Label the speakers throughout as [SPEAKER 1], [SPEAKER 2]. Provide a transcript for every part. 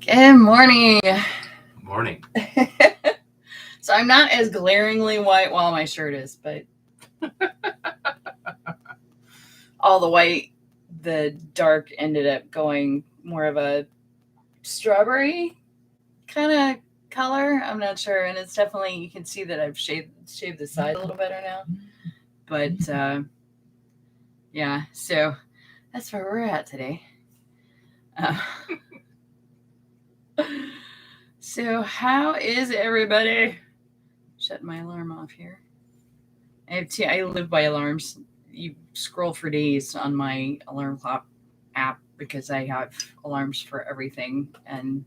[SPEAKER 1] Good morning.
[SPEAKER 2] Morning.
[SPEAKER 1] So I'm not as glaringly white, well, my shirt is, but all the white, the dark ended up going more of a strawberry kind of color. I'm not sure. And it's definitely, you can see that I've shaved the side a little better now. But yeah, so that's where we're at today. So how is everybody? Shut my alarm off here. I live by alarms. You scroll for days on my alarm clock app because I have alarms for everything and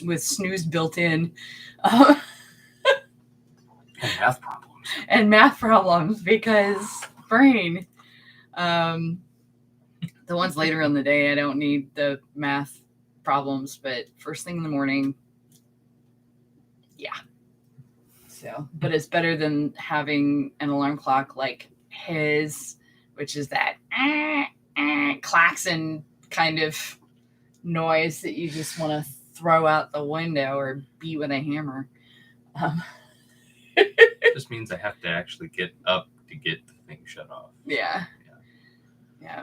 [SPEAKER 1] with snooze built in.
[SPEAKER 2] And math problems.
[SPEAKER 1] And math problems because brain. The ones later in the day, I don't need the math problems, but first thing in the morning, yeah. So, but it's better than having an alarm clock like his, which is that klaxon kind of noise that you just want to throw out the window or beat with a hammer.
[SPEAKER 2] Just means I have to actually get up to get the thing shut off.
[SPEAKER 1] Yeah,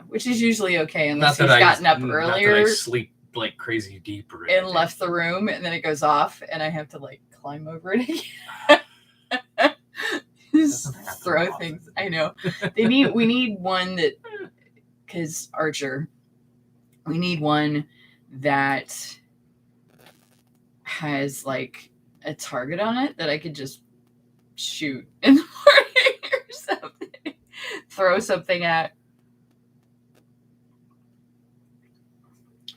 [SPEAKER 1] which is usually okay unless you've gotten up earlier.
[SPEAKER 2] Not that I sleep like crazy deep or
[SPEAKER 1] and left the room, and then it goes off, and I have to like climb over it again. Just throw things. I know. We need one that, because Archer, we need one that has like a target on it that I could just shoot in the morning or something. Throw something at.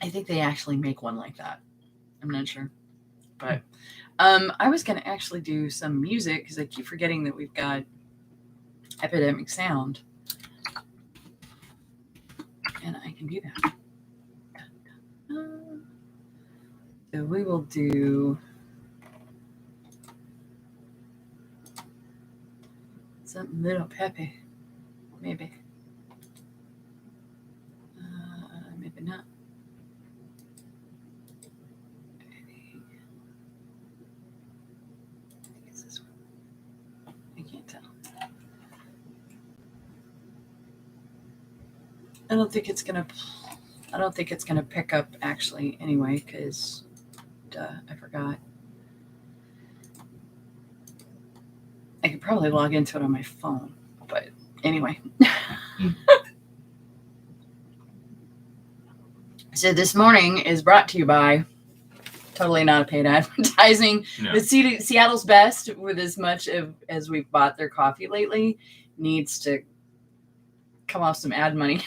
[SPEAKER 1] I think they actually make one like that. I'm not sure. But I was going to actually do some music because I keep forgetting that we've got Epidemic Sound. And I can do that. So we will do something little peppy. Maybe. Maybe not. I don't think it's gonna pick up actually anyway, because I forgot. I could probably log into it on my phone, but anyway. So this morning is brought to you by, totally not a paid advertising, but Seattle's Best, with as much as we've bought their coffee lately, needs to come off some ad money.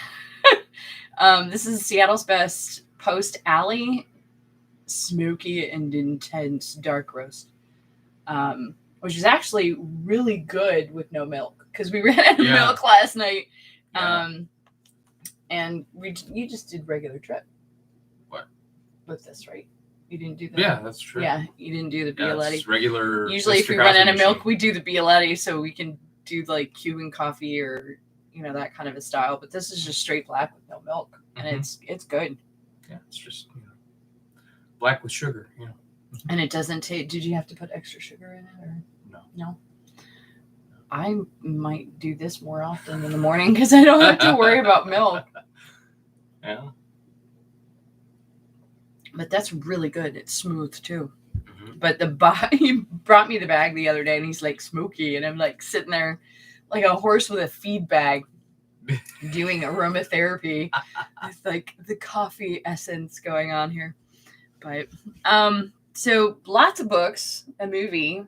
[SPEAKER 1] This is Seattle's Best Post Alley Smoky and Intense Dark Roast, which is actually really good with no milk because we ran out of milk last night. Yeah. And you just did regular drip.
[SPEAKER 2] What?
[SPEAKER 1] With this, right? You didn't do that?
[SPEAKER 2] Yeah, that's true.
[SPEAKER 1] Yeah, you didn't do the Bialetti.
[SPEAKER 2] It's regular.
[SPEAKER 1] Usually if we run out of milk, we do the Bialetti so we can do like Cuban coffee or that kind of a style, but this is just straight black with no milk, and it's good.
[SPEAKER 2] Yeah, it's just black with sugar.
[SPEAKER 1] And it doesn't taste. Did you have to put extra sugar in it or no? I might do this more often in the morning because I don't have to worry about milk.
[SPEAKER 2] Yeah,
[SPEAKER 1] but that's really good. It's smooth too. But he brought me the bag the other day, and he's like smoky, and I'm like sitting there like a horse with a feed bag doing aromatherapy. It's like the coffee essence going on here. But so lots of books, a movie,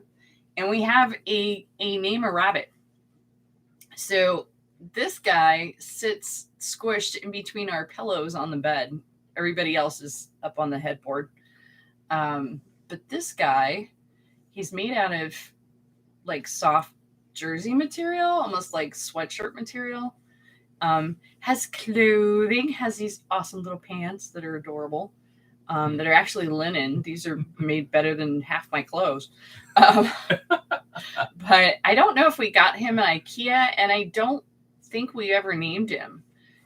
[SPEAKER 1] and we have a Name a Rabbit. So this guy sits squished in between our pillows on the bed. Everybody else is up on the headboard. But this guy, he's made out of like soft jersey material, almost like sweatshirt material. Has clothing, has these awesome little pants that are adorable, that are actually linen. These are made better than half my clothes. But I don't know if we got him at IKEA, and I don't think we ever named him.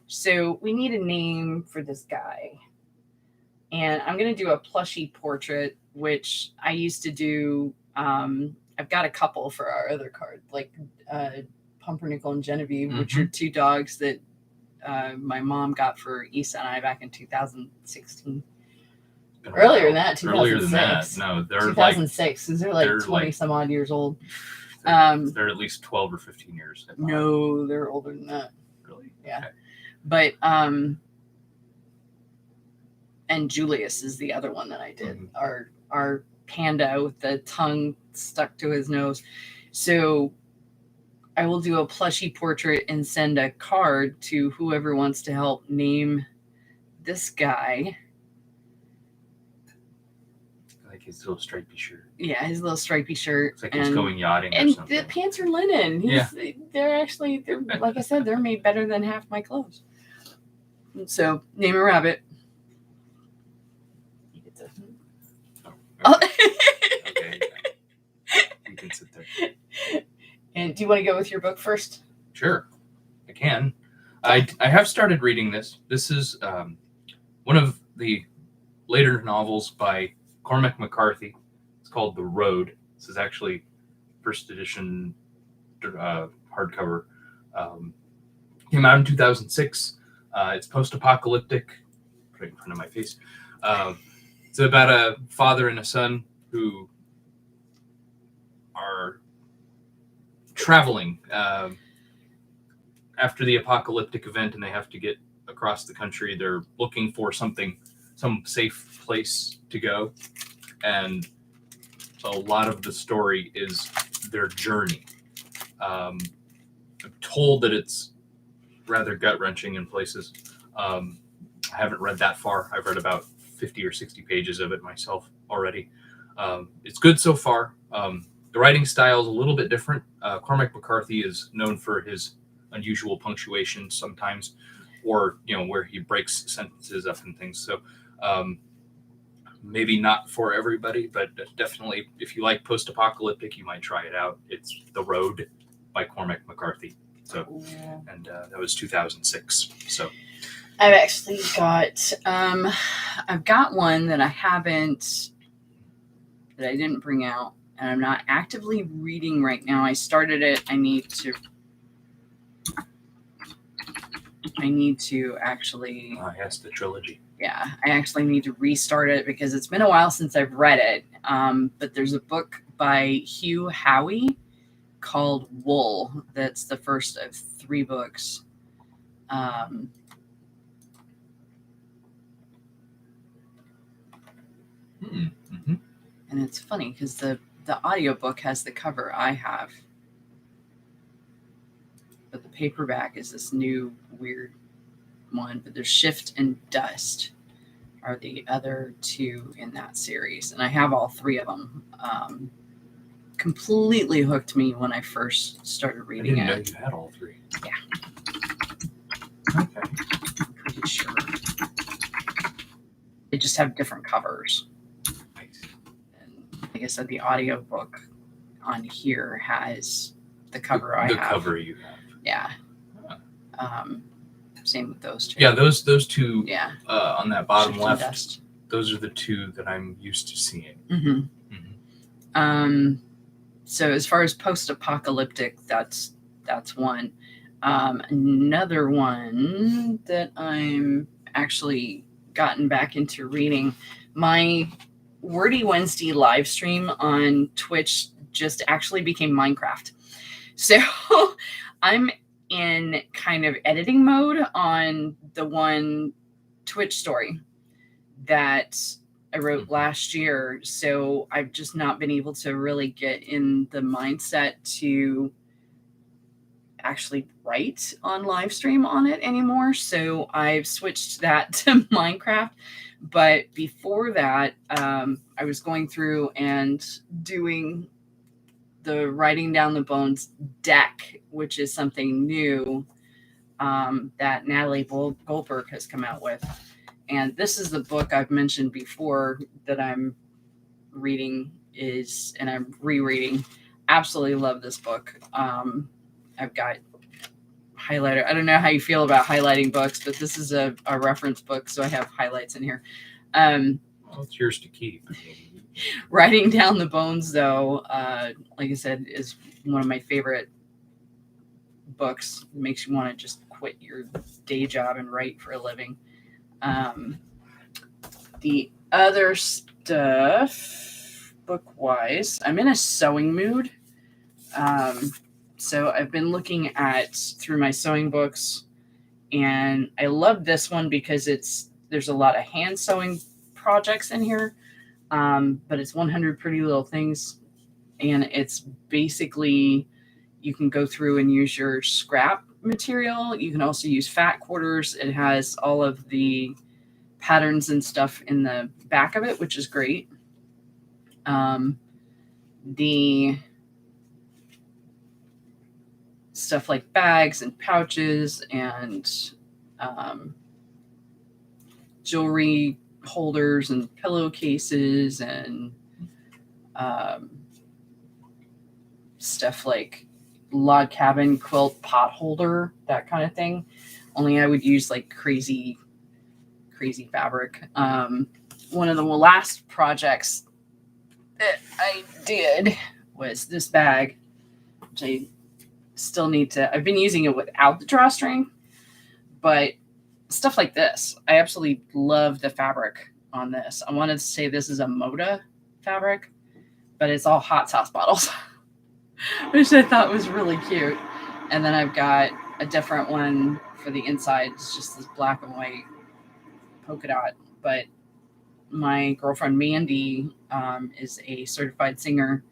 [SPEAKER 1] So we need a name for this guy. And I'm going to do a plushie portrait, which I used to do. I've got a couple for our other card, like Pumpernickel and Genevieve, which are two dogs that my mom got for Issa and I back in 2016. Earlier than that, 2006.
[SPEAKER 2] Earlier than that, no, they're
[SPEAKER 1] 2006, because they're like 20 some odd years old.
[SPEAKER 2] They're at least 12 or 15 years.
[SPEAKER 1] No, they're older than that.
[SPEAKER 2] Really?
[SPEAKER 1] Yeah.
[SPEAKER 2] Okay.
[SPEAKER 1] But and Julius is the other one that I did. Our panda with the tongue stuck to his nose. So I will do a plushie portrait and send a card to whoever wants to help name this guy.
[SPEAKER 2] I like his little stripy shirt.
[SPEAKER 1] Yeah, his little stripy shirt.
[SPEAKER 2] It's like he's going yachting or
[SPEAKER 1] and
[SPEAKER 2] something.
[SPEAKER 1] the pants are linen. They're like I said, they're made better than half my clothes. So name a rabbit.
[SPEAKER 2] Okay. You can sit there.
[SPEAKER 1] And do you want to go with your book first?
[SPEAKER 2] Sure, I can. I have started reading this. This is one of the later novels by Cormac McCarthy. It's called The Road. This is actually first edition hardcover. Came out in 2006. It's post-apocalyptic. Right in front of my face. It's about a father and a son who are traveling after the apocalyptic event, and they have to get across the country. They're looking for some safe place to go, and so a lot of the story is their journey. I'm told that it's rather gut-wrenching in places. I haven't read that far. I've read about 50 or 60 pages of it myself already. It's good so far. The writing style is a little bit different. Cormac McCarthy is known for his unusual punctuation sometimes, or where he breaks sentences up and things. So maybe not for everybody, but definitely if you like post-apocalyptic, you might try it out. It's The Road by Cormac McCarthy. So, and that was 2006. So
[SPEAKER 1] I've actually got I've got one that I didn't bring out, and I'm not actively reading right now. I started it. I need to actually.
[SPEAKER 2] Yes, the trilogy.
[SPEAKER 1] Yeah, I actually need to restart it because it's been a while since I've read it. But there's a book by Hugh Howey called Wool. That's the first of 3 books. And it's funny because the audiobook has the cover I have, but the paperback is this new weird one. But there's Shift and Dust are the other 2 in that series, and I have all 3 of them. Completely hooked me when I first started reading it.
[SPEAKER 2] I didn't know you had all 3.
[SPEAKER 1] Yeah.
[SPEAKER 2] Okay.
[SPEAKER 1] I'm pretty sure. They just have different covers. Like I said, the audiobook on here has the cover I have.
[SPEAKER 2] The cover you have.
[SPEAKER 1] Yeah. Same with those 2.
[SPEAKER 2] Yeah, those 2
[SPEAKER 1] yeah.
[SPEAKER 2] On that bottom
[SPEAKER 1] Shift
[SPEAKER 2] left,
[SPEAKER 1] Dust.
[SPEAKER 2] Those are the 2 that I'm used to seeing.
[SPEAKER 1] So as far as post-apocalyptic, that's one. Another one that I'm actually gotten back into reading, my Wordy Wednesday live stream on Twitch just actually became Minecraft. So I'm in kind of editing mode on the one Twitch story that I wrote last year. So I've just not been able to really get in the mindset to actually write on live stream on it anymore. So I've switched that to Minecraft. But before that, I was going through and doing the Writing Down the Bones deck, which is something new that Natalie Goldberg has come out with. And this is the book I've mentioned before that I'm reading and I'm rereading. Absolutely love this book. I've got highlighter. I don't know how you feel about highlighting books, but this is a reference book, so I have highlights in here.
[SPEAKER 2] Well, it's yours to keep.
[SPEAKER 1] Writing down the bones, though, like I said, is one of my favorite books. It makes you want to just quit your day job and write for a living. The other stuff, book-wise, I'm in a sewing mood. So I've been looking through my sewing books, and I love this one because there's a lot of hand sewing projects in here, but it's 100 Pretty Little Things, and it's basically you can go through and use your scrap material. You can also use fat quarters. It has all of the patterns and stuff in the back of it, which is great. The stuff like bags and pouches and jewelry holders and pillowcases and stuff like log cabin quilt pot holder, that kind of thing. Only I would use like crazy fabric. One of the last projects that I did was this bag, which I still need to. I've been using it without the drawstring, but stuff like this, I absolutely love the fabric on this. I wanted to say this is a Moda fabric, but it's all hot sauce bottles, which I thought was really cute. And then I've got a different one for the inside. It's just this black and white polka dot. But my girlfriend Mandy is a certified singer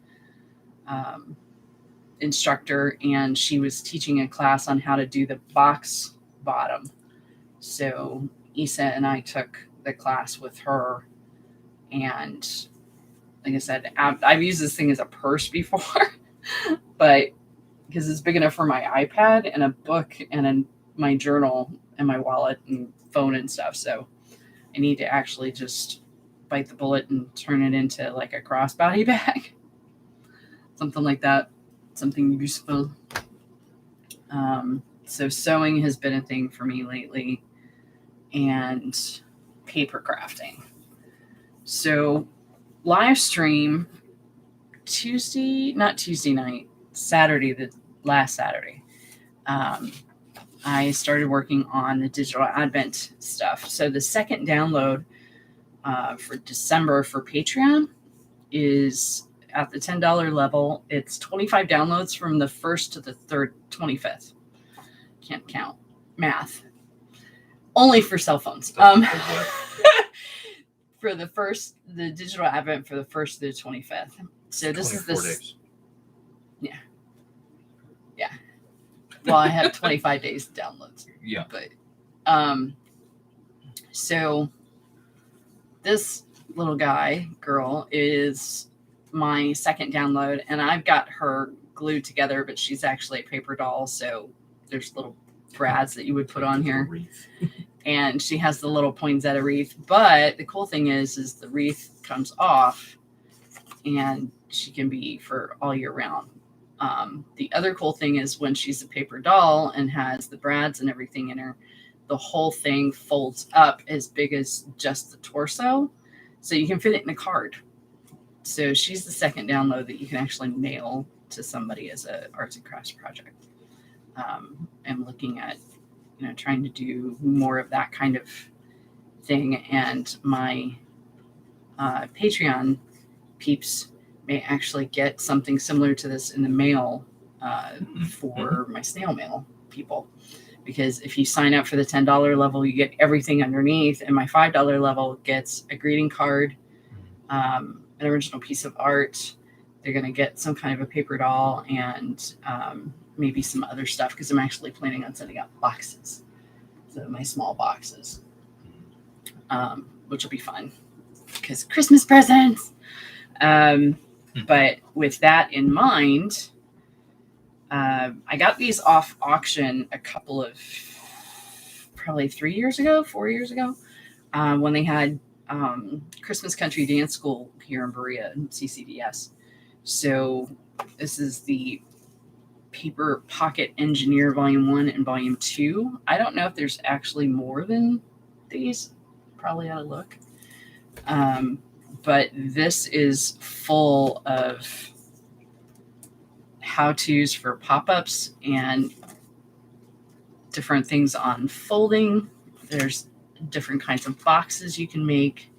[SPEAKER 1] instructor, and she was teaching a class on how to do the box bottom. So Issa and I took the class with her, and like I said, I've used this thing as a purse before, but because it's big enough for my iPad and a book and my journal and my wallet and phone and stuff. So I need to actually just bite the bullet and turn it into like a crossbody bag, something like that, something useful. So sewing has been a thing for me lately, and paper crafting. So live stream last Saturday. I started working on the digital advent stuff. So the second download for December for Patreon is at the $10 level. It's 25 downloads from the 1st to the 25th. Can't count. Math. Only for cell phones. For the digital advent for the 1st to the 25th. So this is this. Days. Yeah. Yeah. Well, I have 25 days downloads.
[SPEAKER 2] Yeah.
[SPEAKER 1] But so this little girl is my second download, and I've got her glued together, but she's actually a paper doll, so there's little brads that you would put on here. And she has the little poinsettia wreath. But the cool thing is the wreath comes off, and she can be for all year round. The other cool thing is when she's a paper doll and has the brads and everything in her, the whole thing folds up as big as just the torso, so you can fit it in a card. So she's the second download that you can actually mail to somebody as an arts and crafts project. I'm looking at trying to do more of that kind of thing, and my Patreon peeps may actually get something similar to this in the mail for my snail mail people, because if you sign up for the $10 level, you get everything underneath, and my $5 level gets a greeting card, an original piece of art. They're going to get some kind of a paper doll, and maybe some other stuff, because I'm actually planning on sending out boxes, so my small boxes, which will be fun because Christmas presents. But with that in mind, I got these off auction a couple of, probably 4 years ago, when they had Christmas Country Dance School here in Berea, CCDS. So this is the Paper Pocket Engineer Volume 1 and Volume 2. I don't know if there's actually more than these. Probably ought to look. But this is full of how-tos for pop-ups and different things on folding. There's different kinds of boxes you can make.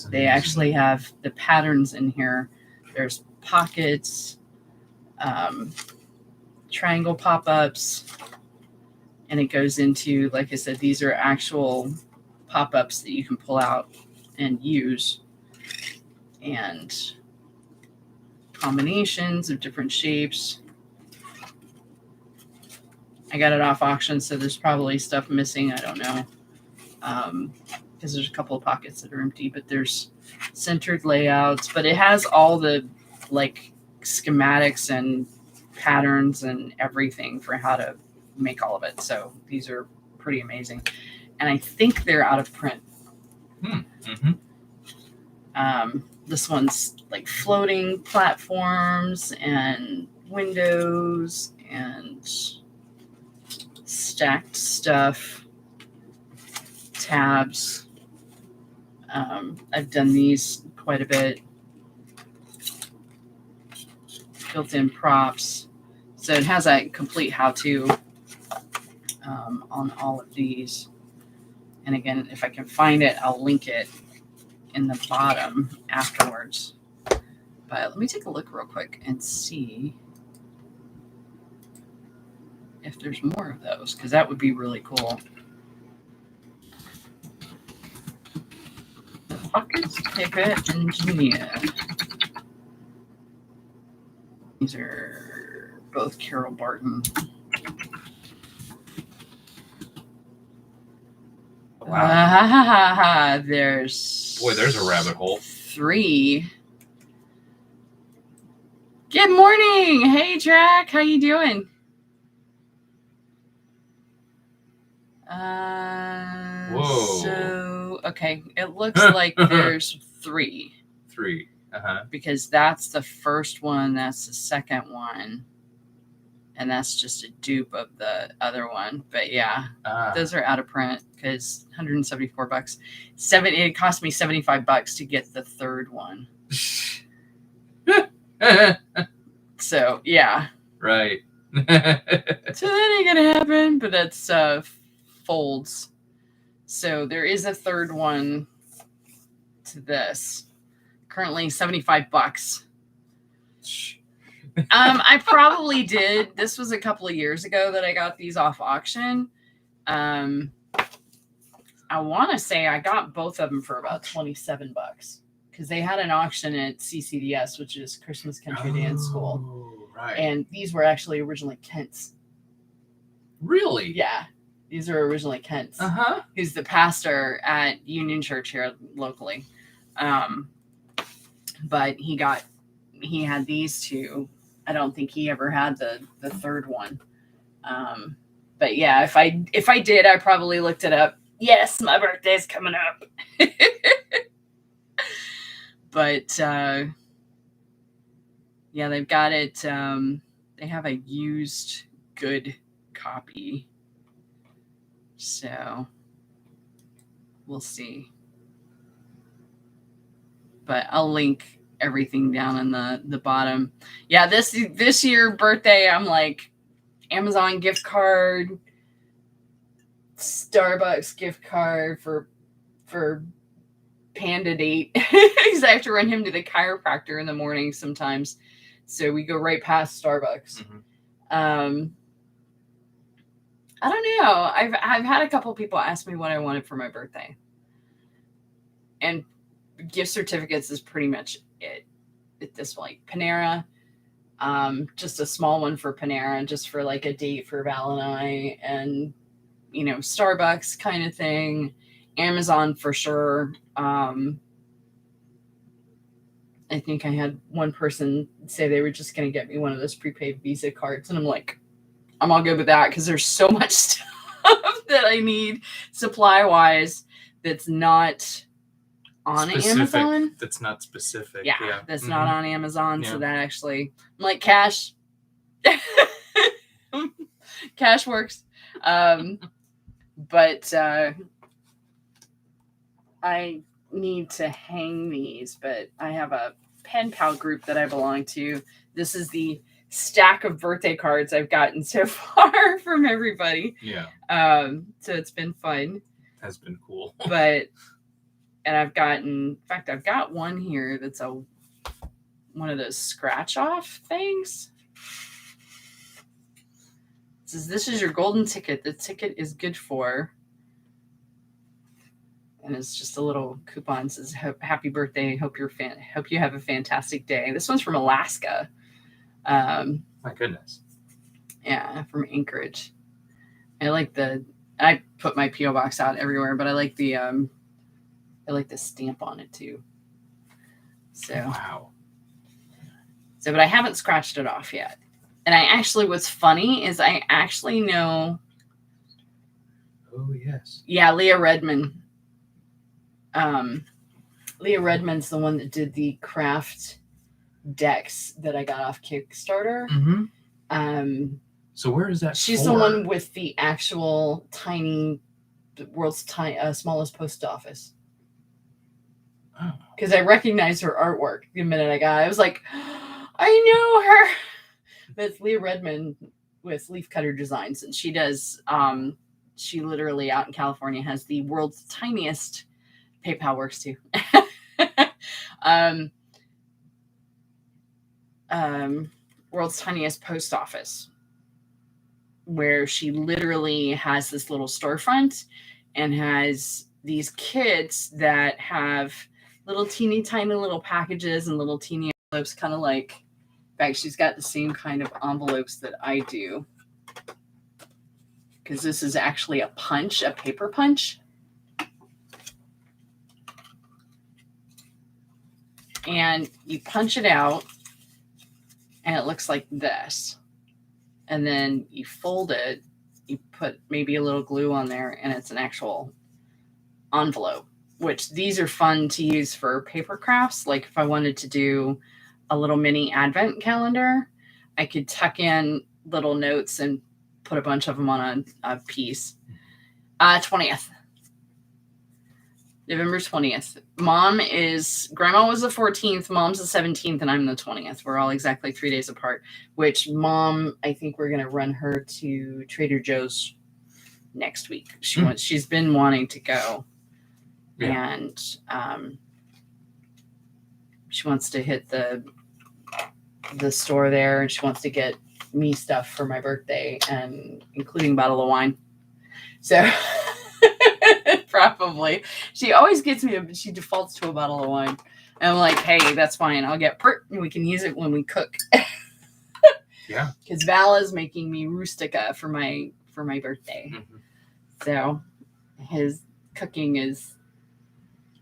[SPEAKER 1] They actually have the patterns in here. There's pockets, triangle pop-ups, and it goes into, like I said, these are actual pop-ups that you can pull out and use, and combinations of different shapes. I got it off auction, so there's probably stuff missing. I don't know. Because there's a couple of pockets that are empty, but there's centered layouts. But it has all the like schematics and patterns and everything for how to make all of it. So these are pretty amazing. And I think they're out of print.
[SPEAKER 2] Mm-hmm.
[SPEAKER 1] This one's like floating platforms and windows and stacked stuff, tabs. I've done these quite a bit. Built-in props. So it has a complete how-to on all of these. And again, if I can find it, I'll link it in the bottom afterwards. But let me take a look real quick and see if there's more of those, because that would be really cool. The Pockets Paper Engineer. These are both Carol Barton.
[SPEAKER 2] Wow.
[SPEAKER 1] There's
[SPEAKER 2] a rabbit hole.
[SPEAKER 1] 3. Good morning. Hey, Drac. How you doing?
[SPEAKER 2] Whoa.
[SPEAKER 1] So, okay. It looks like there's 3.
[SPEAKER 2] 3. Uh-huh.
[SPEAKER 1] Because that's the first one. That's the second one. And that's just a dupe of the other one. But yeah, those are out of print because $174. It cost me $75 to get the third one. So yeah.
[SPEAKER 2] Right.
[SPEAKER 1] So that ain't gonna happen, but that's folds. So there is a third one to this. Currently $75. I probably did. This was a couple of years ago that I got these off auction. I want to say I got both of them for about $27 because they had an auction at CCDS, which is Christmas Country Dance School.
[SPEAKER 2] Right.
[SPEAKER 1] And these were actually originally Kent's.
[SPEAKER 2] Really?
[SPEAKER 1] Yeah. These are originally Kent's.
[SPEAKER 2] Uh-huh.
[SPEAKER 1] Who's the pastor at Union Church here locally. But he had these 2. I don't think he ever had the third one. But yeah, if I did, I probably looked it up. Yes, my birthday's coming up. But yeah, they've got it. They have a used good copy. So we'll see. But I'll link everything down in the bottom. Yeah, this year birthday, I'm like Amazon gift card, Starbucks gift card for Panda date because I have to run him to the chiropractor in the morning sometimes, so we go right past Starbucks. Mm-hmm. I don't know. I've had a couple people ask me what I wanted for my birthday, and gift certificates is pretty much it at this point. Panera, just a small one for Panera, just for like a date for Val and I, and Starbucks kind of thing. Amazon for sure. I think I had one person say they were just going to get me one of those prepaid Visa cards, and I'm like, I'm all good with that because there's so much stuff that I need supply wise that's not on
[SPEAKER 2] specific.
[SPEAKER 1] Amazon.
[SPEAKER 2] That's not specific.
[SPEAKER 1] Yeah. That's not on Amazon.
[SPEAKER 2] Yeah.
[SPEAKER 1] So that actually, I'm like, cash. Cash works. But I need to hang these, but I have a pen pal group that I belong to. This is the stack of birthday cards I've gotten so far from everybody.
[SPEAKER 2] Yeah.
[SPEAKER 1] So it's been fun.
[SPEAKER 2] Has been cool.
[SPEAKER 1] And I've got one here that's one of those scratch off things. It says, "This is your golden ticket. The ticket is good for," and it's just a little coupon. It says, "Happy birthday. Hope you have a fantastic day." This one's from Alaska.
[SPEAKER 2] My goodness.
[SPEAKER 1] Yeah, from Anchorage. I put my P.O. box out everywhere, but I like the stamp on it too. So
[SPEAKER 2] wow.
[SPEAKER 1] But I haven't scratched it off yet. And what's funny is I actually know.
[SPEAKER 2] Oh yes.
[SPEAKER 1] Yeah, Leah Redmond. Leah Redmond's the one that did the craft decks that I got off Kickstarter.
[SPEAKER 2] Mm-hmm. So where is that?
[SPEAKER 1] She's the one with the actual world's smallest post office.
[SPEAKER 2] Oh.
[SPEAKER 1] Because I recognized her artwork the minute I got it. I was like, I know her. But it's Leah Redmond with Leafcutter Designs, and she does. She literally out in California has the world's tiniest. PayPal works too. World's tiniest post office, where she literally has this little storefront and has these kids that have little teeny tiny little packages and little teeny envelopes, kind of like, in fact, she's got the same kind of envelopes that I do, because this is actually a paper punch. And you punch it out and it looks like this. And then you fold it, you put maybe a little glue on there, and it's an actual envelope, which these are fun to use for paper crafts. Like if I wanted to do a little mini advent calendar, I could tuck in little notes and put a bunch of them on a piece. 20th. November 20th. Grandma was the 14th, Mom's the 17th, and I'm the 20th. We're all exactly 3 days apart, which Mom, I think we're going to run her to Trader Joe's next week. She's been wanting to go. Yeah. And she wants to hit the store there, and she wants to get me stuff for my birthday, and including a bottle of wine. So probably. She always gets me, she defaults to a bottle of wine. And I'm like, hey, that's fine. I'll get pert and we can use it when we cook.
[SPEAKER 2] Yeah.
[SPEAKER 1] Because Val is making me rustica for my birthday. Mm-hmm. So his cooking is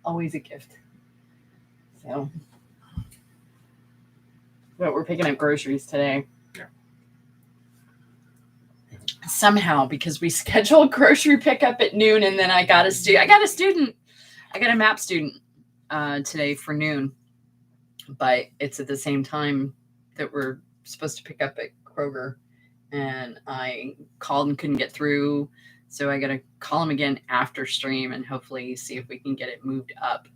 [SPEAKER 1] always a gift. So, but we're picking up groceries today. Somehow, because we scheduled grocery pickup at noon, and then I got a map student today for noon, but it's at the same time that we're supposed to pick up at Kroger, and I called and couldn't get through, so I got to call him again after stream and hopefully see if we can get it moved up,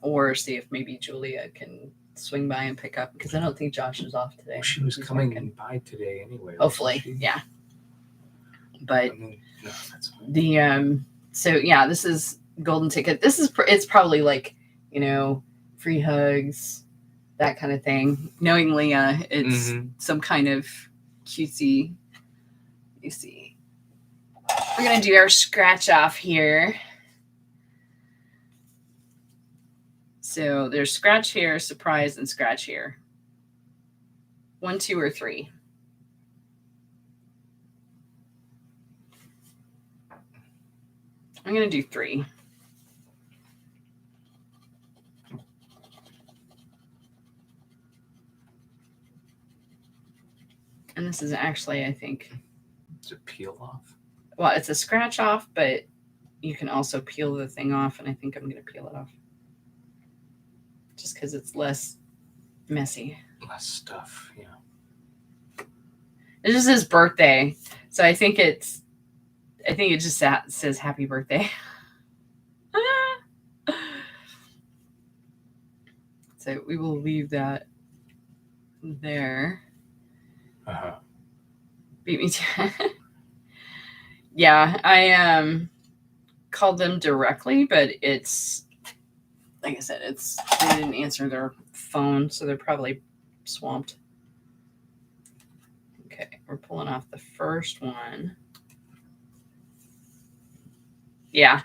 [SPEAKER 1] or see if maybe Julia can swing by and pick up, because I don't think Josh is off today.
[SPEAKER 2] Well, she was coming by today anyway.
[SPEAKER 1] Hopefully, yeah. But
[SPEAKER 2] no, that's fine.
[SPEAKER 1] This is golden ticket. It's probably like, free hugs, that kind of thing. Knowing Leah, it's some kind of cutesy. You see, we're gonna do our scratch off here. So there's scratch here, surprise, and scratch here. 1, 2, or 3. I'm going to do 3. And this is actually, I think.
[SPEAKER 2] It's a peel off?
[SPEAKER 1] Well, it's a scratch off, but you can also peel the thing off, and I think I'm going to peel it off. Just because it's less messy.
[SPEAKER 2] Less stuff, yeah.
[SPEAKER 1] It's just his birthday, so I think it just says happy birthday. So we will leave that there. Beat me to Yeah, I called them directly, but it's like I said, they didn't answer their phone, so they're probably swamped. Okay, we're pulling off the first one. Yeah,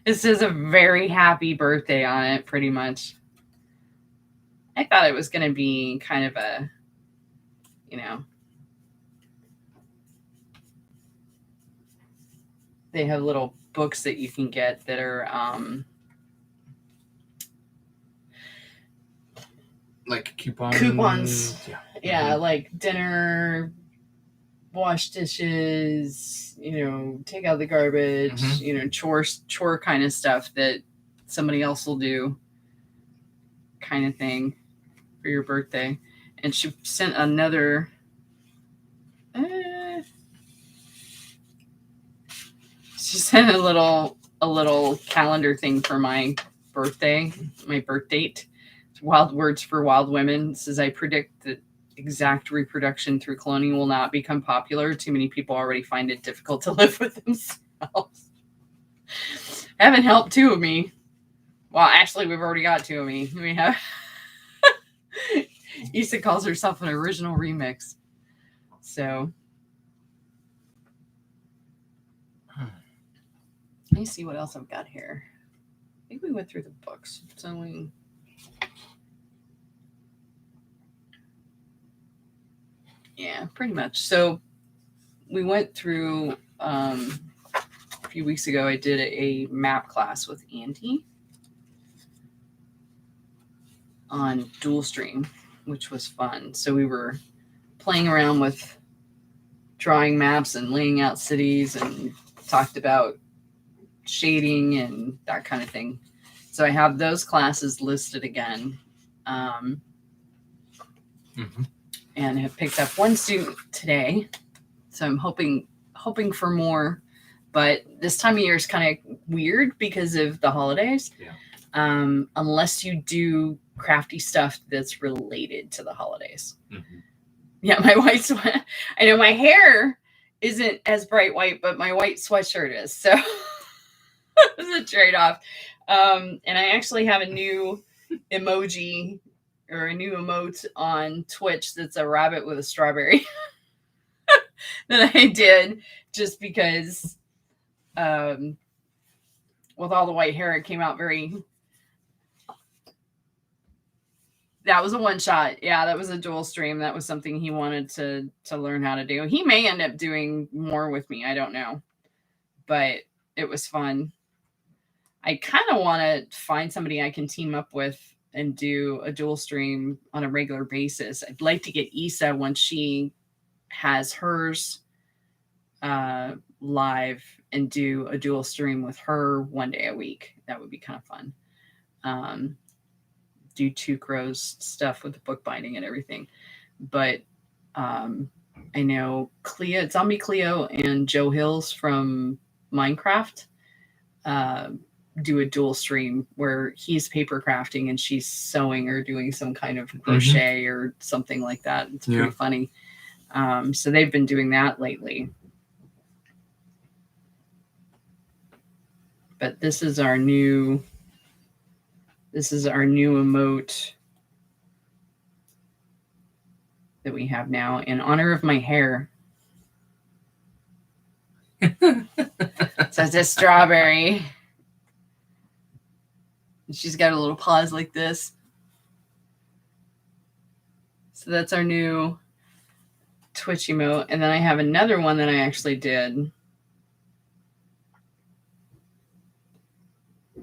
[SPEAKER 1] this is a very happy birthday on it, pretty much. I thought it was going to be kind of a, they have little books that you can get that are
[SPEAKER 2] like
[SPEAKER 1] coupons. Yeah,
[SPEAKER 2] Mm-hmm.
[SPEAKER 1] like dinner, wash dishes, take out the garbage, chore kind of stuff that somebody else will do, kind of thing, for your birthday. And she sent another. She sent a little calendar thing for my birthday, my birth date. Wild Words for Wild Women. It says, I predict that exact reproduction through cloning will not become popular. Too many people already find it difficult to live with themselves. Haven't helped two of me. Well, actually, we've already got two of me. We have. Issa calls herself an original remix. So. Let me see what else I've got here. I think we went through the books. So we. Yeah, pretty much. So we went through a few weeks ago. I did a map class with Andy on dual stream, which was fun. So we were playing around with drawing maps and laying out cities and talked about shading and that kind of thing. So I have those classes listed again. And have picked up one student today. So I'm hoping for more. But this time of year is kind of weird because of the holidays.
[SPEAKER 2] Yeah.
[SPEAKER 1] Unless you do crafty stuff that's related to the holidays.
[SPEAKER 2] Mm-hmm.
[SPEAKER 1] Yeah, my white sweat. I know my hair isn't as bright white, but my white sweatshirt is. So it's a trade-off. And I actually have a new emoji or a new emote on Twitch that's a rabbit with a strawberry that I did just because with all the white hair, it came out very... That was a one shot. Yeah, that was a dual stream. That was something he wanted to learn how to do. He may end up doing more with me. I don't know. But it was fun. I kind of want to find somebody I can team up with and do a dual stream on a regular basis. I'd like to get Issa once she has hers live and do a dual stream with her one day a week. That would be kind of fun. Do Two Crows stuff with the bookbinding and everything. But I know Zombie Cleo and Joe Hills from Minecraft do a dual stream where he's paper crafting and she's sewing or doing some kind of crochet or something like that. It's pretty funny. So they've been doing that lately. But this is our new emote that we have now in honor of my hair. So it's a strawberry. And she's got a little paws like this. So that's our new Twitch emote. And then I have another one that I actually did.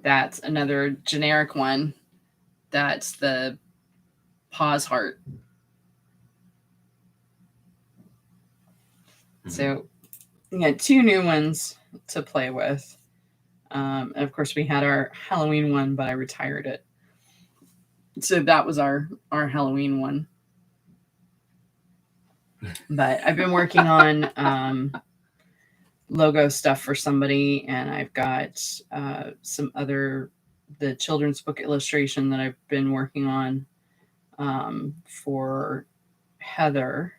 [SPEAKER 1] That's another generic one. That's the paws heart. So we got two new ones to play with. And of course, we had our Halloween one, but I retired it. So that was our Halloween one. But I've been working on logo stuff for somebody, and I've got the children's book illustration that I've been working on. for Heather.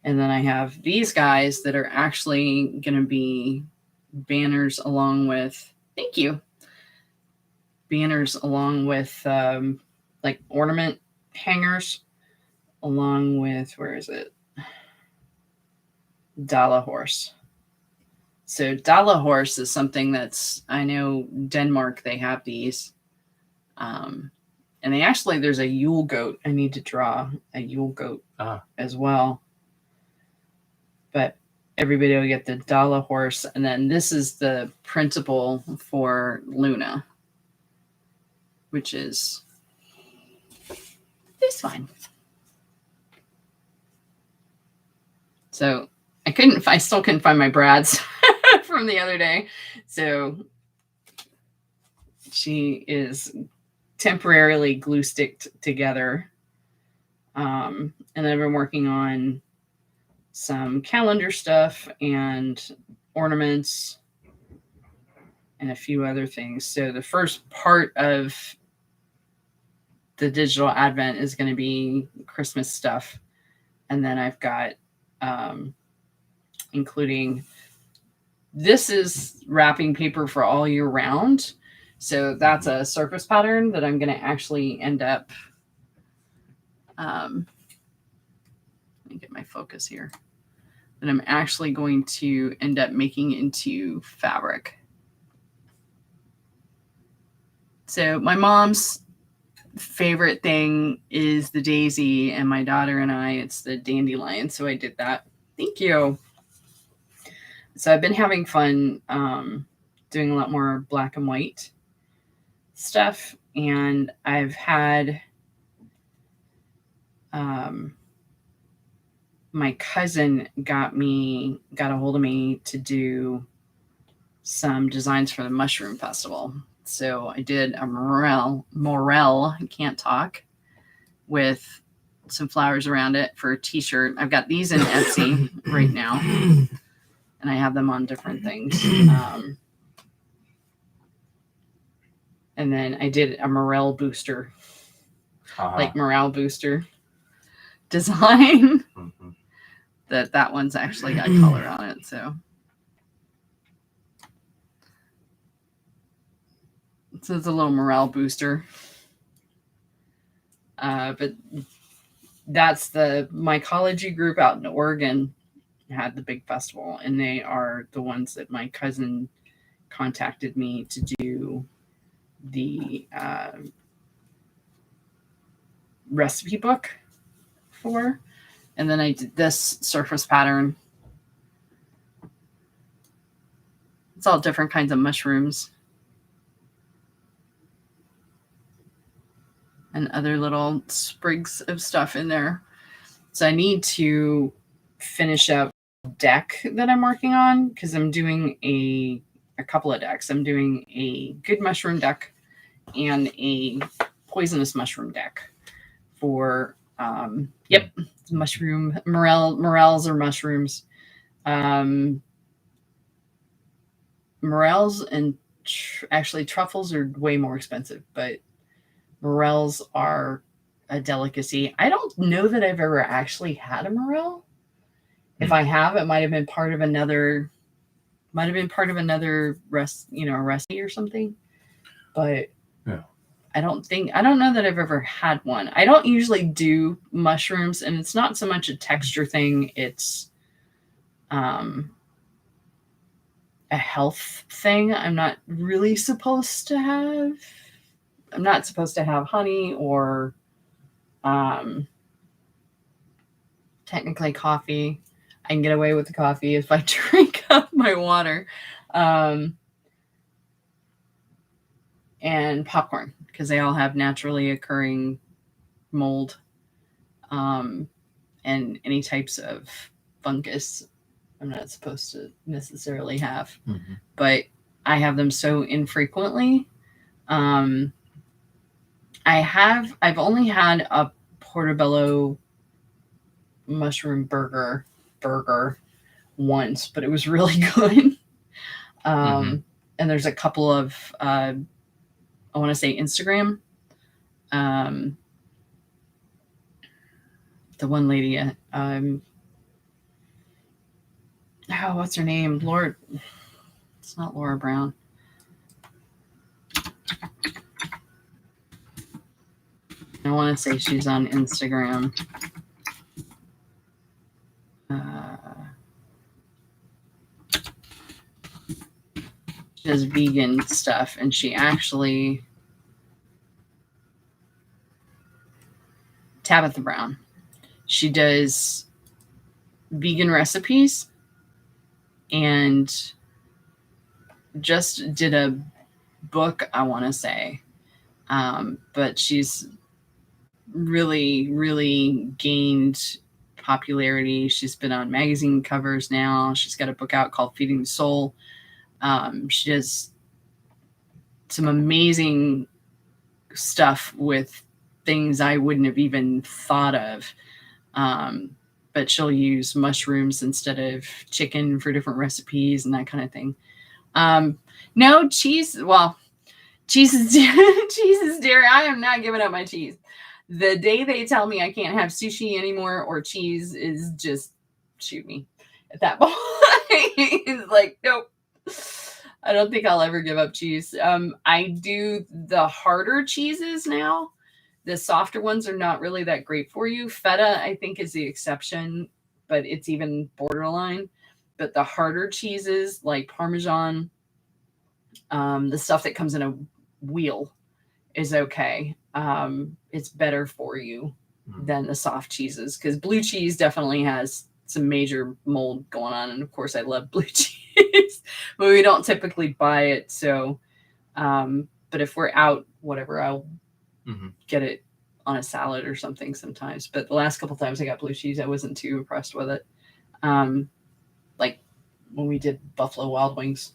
[SPEAKER 1] And then I have these guys that are actually going to be banners along with, thank you, banners along with like ornament hangers, along with, where is it? Dala horse. So Dala horse is something that's, I know Denmark, they have these. And they actually, there's a Yule goat. I need to draw a Yule goat as well. But everybody will get the Dala horse. And then this is the principal for Luna, which is this one. So I still couldn't find my Brad's from the other day. So she is temporarily glue sticked together. And I've been working on some calendar stuff and ornaments and a few other things. So the first part of the digital advent is going to be Christmas stuff. And then I've got, including, this is wrapping paper for all year round. So that's a surface pattern that I'm going to actually end up, let me get my focus here, that I'm actually going to end up making into fabric. So my mom's favorite thing is the daisy, and my daughter and I, it's the dandelion. So I did that. Thank you. So I've been having fun doing a lot more black and white stuff, and I've had my cousin got a hold of me to do some designs for the Mushroom Festival. So I did a morel, I can't talk, with some flowers around it for a t-shirt. I've got these in Etsy right now, and I have them on different things. And then I did a morale booster, like morale booster design. Mm-hmm. That one's actually got color on it. So it's a little morale booster. But that's the mycology group out in Oregon had the big festival, and they are the ones that my cousin contacted me to do the recipe book for. And then I did this surface pattern. It's all different kinds of mushrooms and other little sprigs of stuff in there. So I need to finish up a deck that I'm working on, because I'm doing a couple of decks. I'm doing a good mushroom deck and a poisonous mushroom deck for mushroom morels or mushrooms. Morels and actually truffles are way more expensive, but morels are a delicacy. I don't know that I've ever actually had a morel. If I have, it might have been part of another recipe or something. But yeah. I don't know that I've ever had one. I don't usually do mushrooms, and it's not so much a texture thing. It's a health thing. I'm not supposed to have honey or technically coffee. I can get away with the coffee if I drink up my water. And popcorn, because they all have naturally occurring mold, and any types of fungus I'm not supposed to necessarily have. Mm-hmm. But I have them so infrequently. I've only had a portobello mushroom burger once, but it was really good. And there's a couple of I want to say Instagram the one lady, what's her name? It's not Laura Brown. I want to say she's on Instagram. She does vegan stuff, and she actually... Tabitha Brown. She does vegan recipes and just did a book, I want to say. But she's really, really gained popularity. She's been on magazine covers now. She's got a book out called Feeding the Soul. She does some amazing stuff with things I wouldn't have even thought of. But she'll use mushrooms instead of chicken for different recipes and that kind of thing. No cheese. Well, cheese is dairy. I am not giving up my cheese. The day they tell me I can't have sushi anymore or cheese is just shoot me at that point. It's like, nope. I don't think I'll ever give up cheese. I do the harder cheeses now. The softer ones are not really that great for you. Feta, I think, is the exception, but it's even borderline. But the harder cheeses like Parmesan, the stuff that comes in a wheel is okay. It's better for you than the soft cheeses because blue cheese definitely has some major mold going on. And of course, I love blue cheese, but we don't typically buy it. So, but if we're out, whatever, I'll get it on a salad or something sometimes. But the last couple times I got blue cheese, I wasn't too impressed with it. Like when we did Buffalo Wild Wings,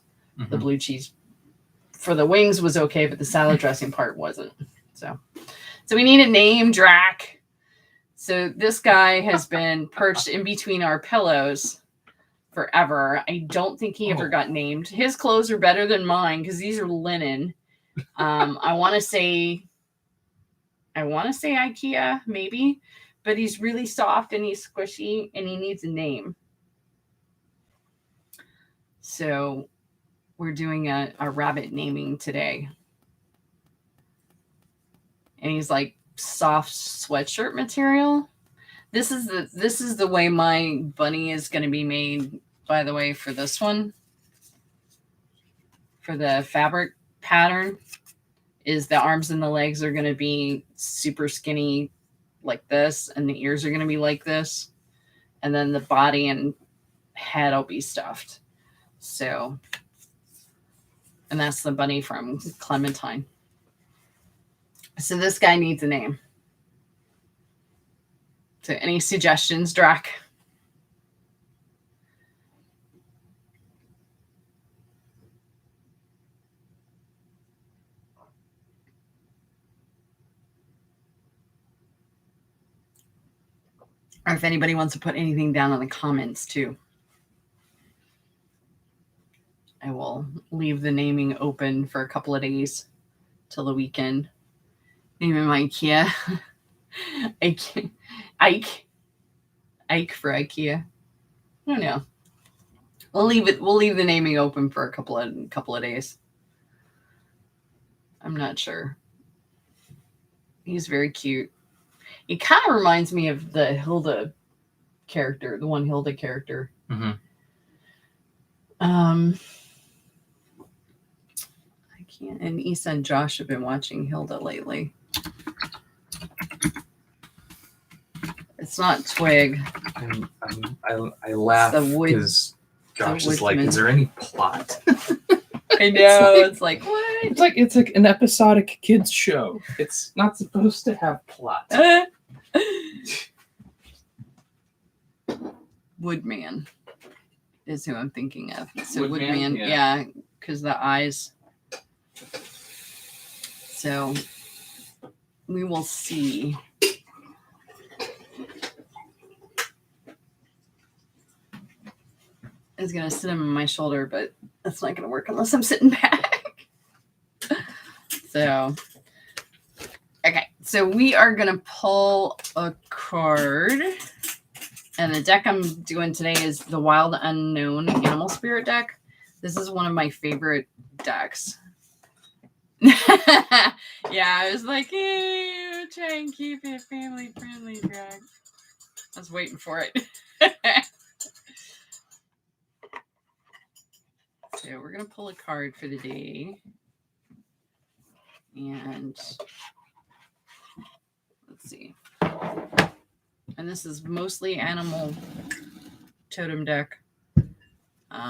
[SPEAKER 1] the blue cheese for the wings was okay, but the salad dressing part wasn't. So we need a name, Drac. So this guy has been perched in between our pillows forever. I don't think he ever got named. His clothes are better than mine because these are linen. I want to say IKEA, maybe, but he's really soft and he's squishy and he needs a name. So we're doing a rabbit naming today. And he's like soft sweatshirt material. This is the way my bunny is going to be made, by the way, for this one. For the fabric pattern is the arms and the legs are going to be super skinny like this, and the ears are going to be like this, and then the body and head will be stuffed. So, and that's the bunny from Clementine. So this guy needs a name. So any suggestions, Drac? Or if anybody wants to put anything down in the comments too. I will leave the naming open for a couple of days till the weekend. Name him IKEA. Ike for IKEA. I don't know. We'll leave the naming open for a couple of days. I'm not sure. He's very cute. He kind of reminds me of the Hilda character, the one Hilda character. I can't. And Issa and Josh have been watching Hilda lately. It's not Twig.
[SPEAKER 2] I laugh because Josh is like, "Is there any plot?"
[SPEAKER 1] I know. It's like what?
[SPEAKER 2] It's like an episodic kids show. It's not supposed to have plot.
[SPEAKER 1] Woodman is who I'm thinking of. So
[SPEAKER 2] Woodman,
[SPEAKER 1] yeah, because the eyes. So we will see. I was gonna sit him on my shoulder, but that's not gonna work unless I'm sitting back. So, okay, so we are gonna pull a card. And the deck I'm doing today is the Wild Unknown Animal Spirit deck. This is one of my favorite decks. Yeah, I was like, hey, try and keep it family friendly, drag. I was waiting for it. So we're going to pull a card for the day. And let's see. And this is mostly animal totem deck. But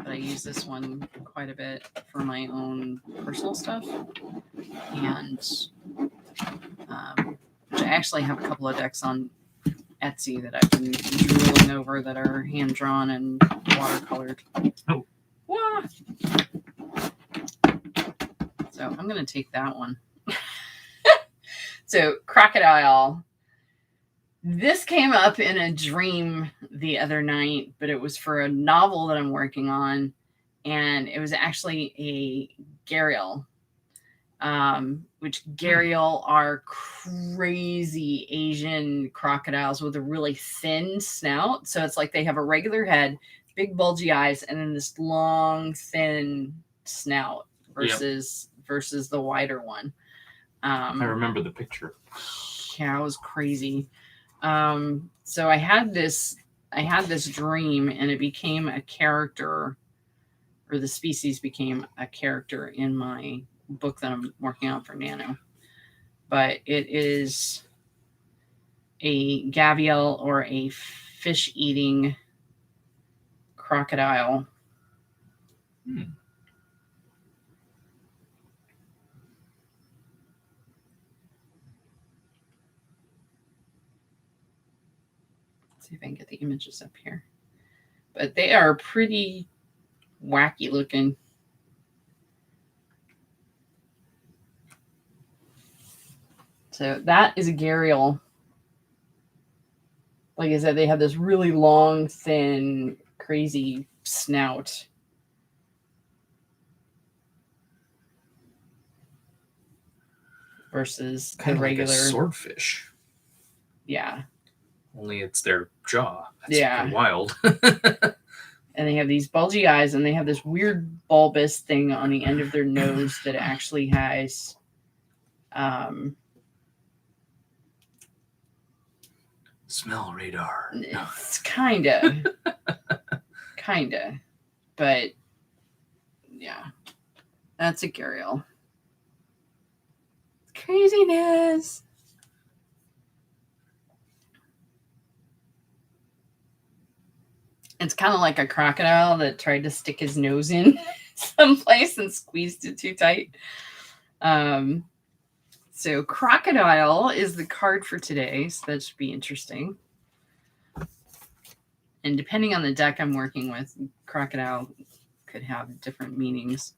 [SPEAKER 1] I use this one quite a bit for my own personal stuff. And I actually have a couple of decks on Etsy that I've been drooling over that are hand drawn and watercolored.
[SPEAKER 2] Oh.
[SPEAKER 1] Wah! So I'm going to take that one. So Crocodile. This came up in a dream the other night, but it was for a novel that I'm working on. And it was actually a gharial. Which gharial are crazy Asian crocodiles with a really thin snout. So it's like they have a regular head, big bulgy eyes, and then this long, thin snout versus the wider one.
[SPEAKER 2] I remember the picture.
[SPEAKER 1] Yeah, it was crazy. So I had this dream, and it became a character, or the species became a character in my book that I'm working on for Nano. But it is a gavial, or a fish-eating crocodile.
[SPEAKER 2] Hmm.
[SPEAKER 1] Let's see if I can get the images up here. But they are pretty wacky looking. So that is a gharial. Like I said, they have this really long, thin, crazy snout. Versus
[SPEAKER 2] kind
[SPEAKER 1] the
[SPEAKER 2] of
[SPEAKER 1] regular
[SPEAKER 2] like a swordfish.
[SPEAKER 1] Yeah.
[SPEAKER 2] Only it's their jaw. That's
[SPEAKER 1] Yeah.
[SPEAKER 2] wild.
[SPEAKER 1] And they have these bulgy eyes, and they have this weird bulbous thing on the end of their nose that actually has
[SPEAKER 2] smell radar.
[SPEAKER 1] It's kinda. But yeah. That's a gharial. Craziness. It's kind of like a crocodile that tried to stick his nose in someplace and squeezed it too tight. So Crocodile is the card for today, so that should be interesting. And depending on the deck I'm working with, Crocodile could have different meanings.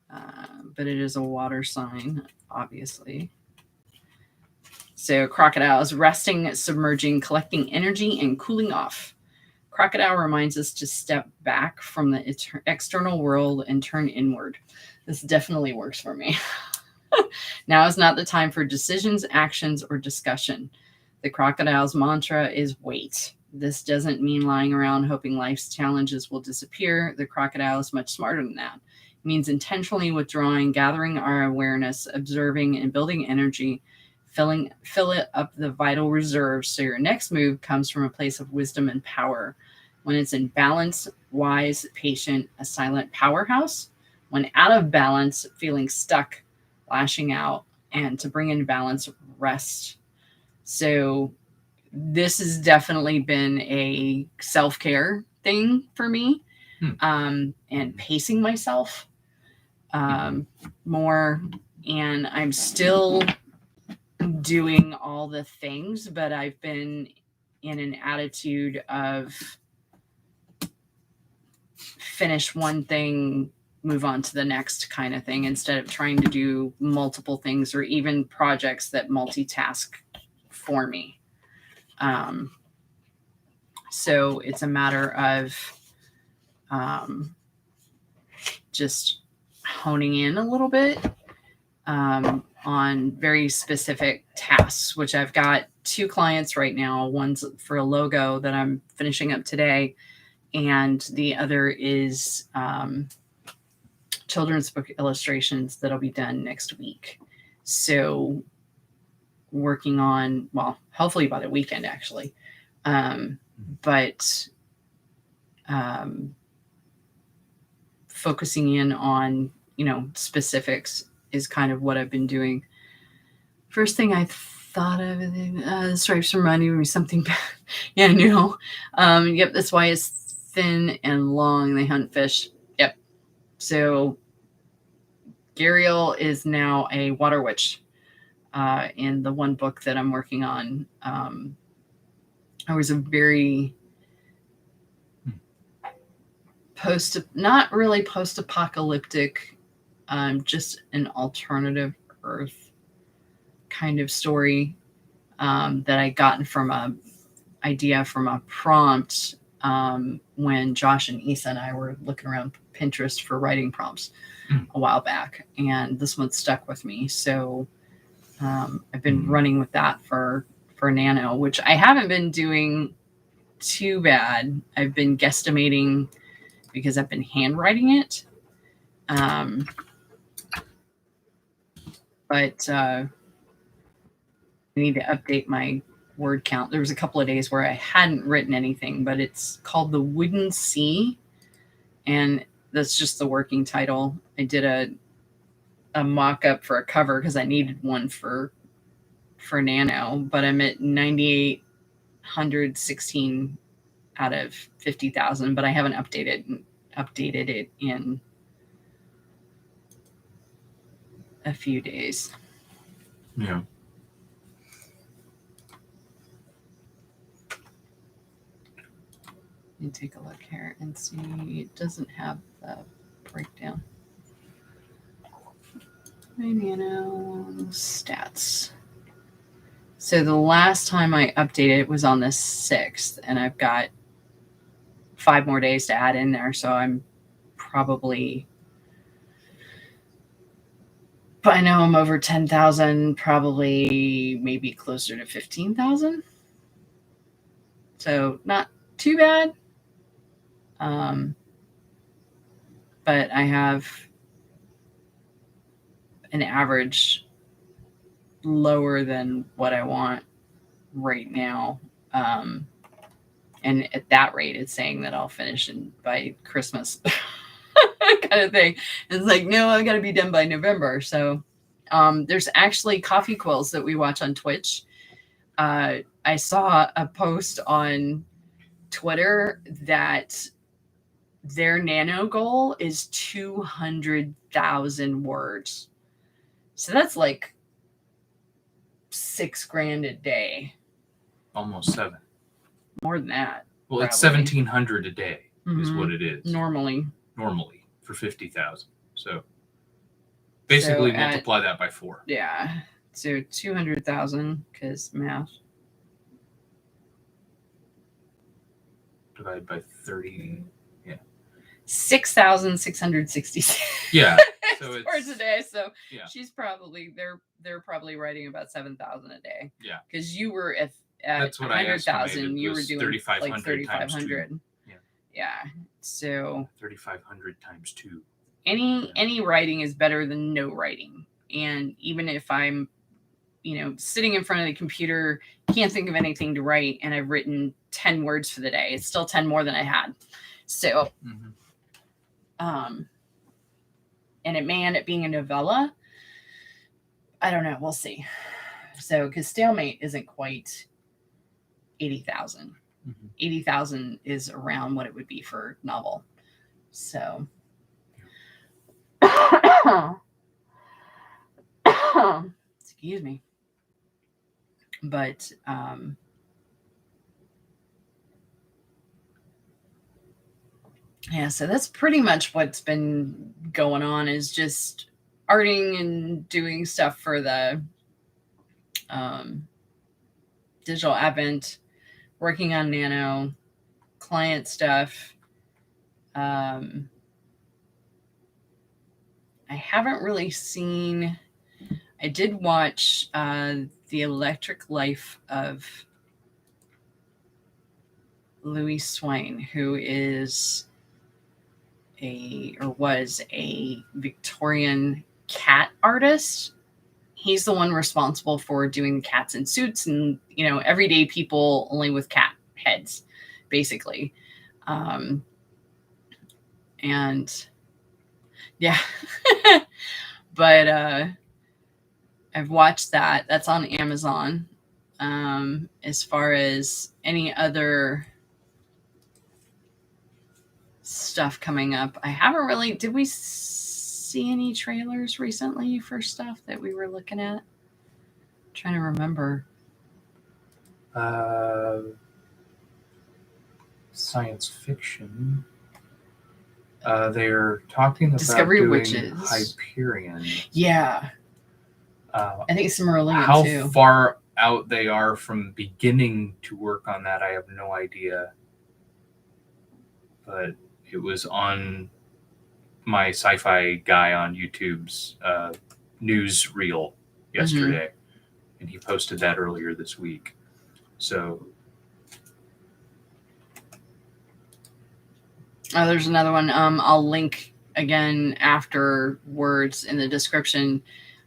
[SPEAKER 1] But it is a water sign, obviously. So Crocodile is resting, submerging, collecting energy, and cooling off. Crocodile reminds us to step back from the external world and turn inward. This definitely works for me. Now is not the time for decisions, actions, or discussion. The crocodile's mantra is wait. This doesn't mean lying around hoping life's challenges will disappear. The crocodile is much smarter than that. It means intentionally withdrawing, gathering our awareness, observing, and building energy. Fill it up the vital reserves so your next move comes from a place of wisdom and power. When it's in balance, wise, patient, a silent powerhouse. When out of balance, feeling stuck, lashing out, and to bring in balance, rest. So this has definitely been a self-care thing for me, and pacing myself more. And I'm still doing all the things, but I've been in an attitude of finish one thing, move on to the next kind of thing, instead of trying to do multiple things or even projects that multitask for me. So it's a matter of just honing in a little bit on very specific tasks, which I've got 2 clients right now. One's for a logo that I'm finishing up today, and the other is children's book illustrations that'll be done next week. So working on, well, hopefully by the weekend actually. But focusing in on, specifics is kind of what I've been doing. First thing I thought of, the stripes reminded me something. Yeah, I know. Yep, that's why it's thin and long. They hunt fish. Yep. So Gariel is now a water witch in the one book that I'm working on. I was a very not really post-apocalyptic, just an alternative Earth kind of story that I gotten from a idea from a prompt when Josh and Issa and I were looking around Pinterest for writing prompts a while back, and this one stuck with me. So I've been running with that for Nano, which I haven't been doing too bad. I've been guesstimating because I've been handwriting it. But I need to update my word count. There was a couple of days where I hadn't written anything, but it's called The Wooden Sea, and that's just the working title. I did a mock-up for a cover because I needed one for Nano, but I'm at 9,816 out of 50,000, but I haven't updated it in a few days.
[SPEAKER 2] Yeah.
[SPEAKER 1] Let me take a look here and see. It doesn't have the breakdown. My Nano stats. So the last time I updated it was on the 6th, and I've got 5 more days to add in there. So I'm probably, by now I'm over 10,000, probably maybe closer to 15,000. So not too bad. But I have an average lower than what I want right now. And at that rate, it's saying that I'll finish by Christmas kind of thing. It's like, no, I got to be done by November. So there's actually coffee quills that we watch on Twitch. I saw a post on Twitter that their Nano goal is 200,000 words. So that's like $6,000 a day.
[SPEAKER 2] Almost 7.
[SPEAKER 1] More than that.
[SPEAKER 2] Well,
[SPEAKER 1] probably.
[SPEAKER 2] It's 1,700 a day is what it is.
[SPEAKER 1] Normally
[SPEAKER 2] For 50,000. So basically multiply that by 4.
[SPEAKER 1] Yeah. So 200,000, because math.
[SPEAKER 2] Divided by 30. Yeah.
[SPEAKER 1] 6,666.
[SPEAKER 2] Yeah. So it's
[SPEAKER 1] words a day. So
[SPEAKER 2] yeah.
[SPEAKER 1] She's probably they're probably writing about 7,000 a day.
[SPEAKER 2] Yeah.
[SPEAKER 1] Because you were at
[SPEAKER 2] that's what
[SPEAKER 1] 100,000. You were doing
[SPEAKER 2] 3,500
[SPEAKER 1] like 3,500.
[SPEAKER 2] Yeah.
[SPEAKER 1] Yeah. So
[SPEAKER 2] 3,500 times 2.
[SPEAKER 1] Any writing is better than no writing. And even if I'm, sitting in front of the computer, can't think of anything to write, and I've written 10 words for the day, it's still 10 more than I had. So, and it may end up being a novella. I don't know. We'll see. So, because Stalemate isn't quite 80,000. 80,000 is around what it would be for a novel. So, excuse me. But, yeah, so that's pretty much what's been going on, is just arting and doing stuff for the digital advent, working on Nano, client stuff, I haven't really seen. I did watch The Electric Life of Louis Swain, who is was a Victorian cat artist. He's the one responsible for doing cats in suits and, everyday people only with cat heads, basically. And yeah, but I've watched that. That's on Amazon. As far as any other stuff coming up, I haven't really. Did we see any trailers recently for stuff that we were looking at? I'm trying to remember.
[SPEAKER 2] Science fiction. They're talking about
[SPEAKER 1] Discovery
[SPEAKER 2] doing
[SPEAKER 1] Witches.
[SPEAKER 2] Hyperion.
[SPEAKER 1] Yeah. I think Silmarillion
[SPEAKER 2] how
[SPEAKER 1] too.
[SPEAKER 2] far out they are from beginning to work on that, I have no idea. But it was on my sci-fi guy on YouTube's news reel yesterday, and he posted that earlier this week. So,
[SPEAKER 1] there's another one. I'll link again afterwards in the description.